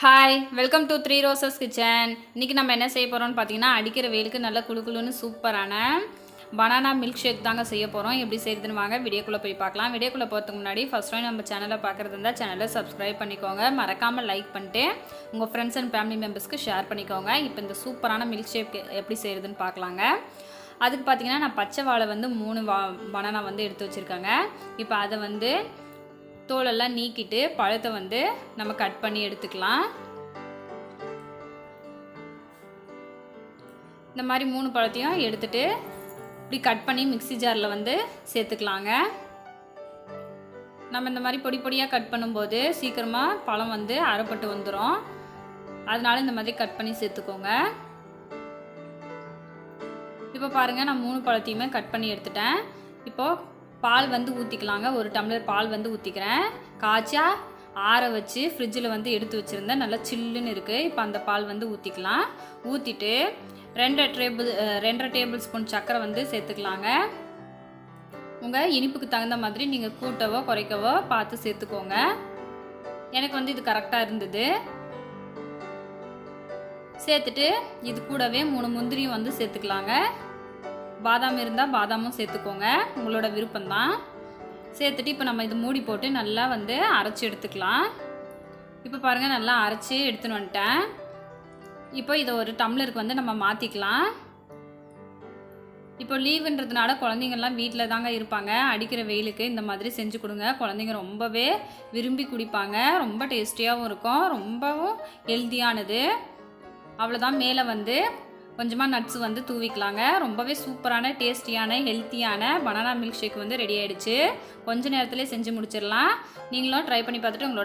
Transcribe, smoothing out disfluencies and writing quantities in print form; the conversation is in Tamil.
Hi welcome to three roses kitchen. இன்றைக்கி நம்ம என்ன செய்ய போகிறோம்னு பார்த்தீங்கன்னா, அடிக்கிற வெயிலுக்கு நல்ல குளுன்னு சூப்பரான பனானா மில்க் ஷேக் தாங்க செய்ய போகிறோம். எப்படி செய்யுதுன்னு வாங்க வீடியோக்குள்ளே போய் பார்க்கலாம். வீடியோக்குள்ளே போகிறதுக்கு முன்னாடி ஃபஸ்ட் டைம் நம்ம சேனலை பார்க்குறது இருந்தால் சேனலை சப்ஸ்கிரைப் பண்ணிக்கோங்க. மறக்காமல் லைக் பண்ணிட்டு உங்கள் ஃப்ரெண்ட்ஸ் அண்ட் ஃபேமிலி மெம்பர்ஸ்க்கு ஷேர் பண்ணிக்கோங்க. இப்போ இந்த சூப்பரான மில்க் ஷேக் எப்படி செய்யுதுன்னு பார்க்கலாங்க. அதுக்கு பார்த்தீங்கன்னா நான் பச்சை வாழை வந்து 3 பனானா வந்து எடுத்து வச்சுருக்கேங்க. இப்போ அதை வந்து தோலெல்லாம் நீக்கிட்டு பழத்தை வந்து நம்ம கட் பண்ணி எடுத்துக்கலாம். இந்த மாதிரி 3 பழத்தையும் எடுத்துட்டு இப்படி கட் பண்ணி மிக்ஸி ஜாரில் வந்து சேர்த்துக்கலாங்க. நம்ம இந்த மாதிரி பொடி பொடியாக கட் பண்ணும்போது சீக்கிரமாக பழம் வந்து அரைப்பட்டு வந்துடும். அதனால இந்த மாதிரி கட் பண்ணி சேர்த்துக்கோங்க. இப்போ பாருங்கள், நான் 3 பழத்தையுமே கட் பண்ணி எடுத்துட்டேன். இப்போது பால் வந்து ஊற்றிக்கலாங்க. 1 டம்ளர் பால் வந்து ஊற்றிக்கிறேன். காய்ச்சா ஆற வச்சு ஃப்ரிட்ஜில் வந்து எடுத்து வச்சுருந்தேன். நல்லா சில்லுன்னு இருக்குது. இப்போ அந்த பால் வந்து ஊற்றிக்கலாம். ஊற்றிட்டு 2 டேபிள் ஸ்பூன் சர்க்கரை வந்து சேர்த்துக்கலாங்க. உங்கள் இனிப்புக்கு தகுந்த மாதிரி நீங்கள் கூட்டவோ குறைக்கவோ பார்த்து சேர்த்துக்கோங்க. எனக்கு வந்து இது கரெக்டாக இருந்தது. சேர்த்துட்டு இது கூடவே 3 முந்திரியும் வந்து சேர்த்துக்கலாங்க. பாதாம் இருந்தால் பாதாமும் சேர்த்துக்கோங்க, உங்களோட விருப்பம்தான். சேர்த்துட்டு இப்போ நம்ம இது மூடி போட்டு நல்லா வந்து அரைச்சி எடுத்துக்கலாம். இப்போ பாருங்கள், நல்லா அரைச்சி எடுத்துன்னு வந்துட்டேன். இப்போ இதை ஒரு டம்ளருக்கு வந்து நம்ம மாற்றிக்கலாம். இப்போ லீவுன்றதுனால குழந்தைங்கள்லாம் வீட்டில் தாங்க இருப்பாங்க. அடிக்கிற வெயிலுக்கு இந்த மாதிரி செஞ்சு கொடுங்க. குழந்தைங்க ரொம்பவே விரும்பி குடிப்பாங்க. ரொம்ப டேஸ்டியாகவும் இருக்கும், ரொம்பவும் ஹெல்த்தியானது. அவ்வளோதான். மேலே வந்து கொஞ்சமாக நட்ஸ் வந்து தூவிக்கலாங்க. ரொம்பவே சூப்பரான டேஸ்டியான ஹெல்த்தியான பனானா மில்க் ஷேக் வந்து ரெடி ஆகிடுச்சு. கொஞ்ச நேரத்துலேயே செஞ்சு முடிச்சிடலாம். நீங்களும் ட்ரை பண்ணி பார்த்துட்டு உங்களோட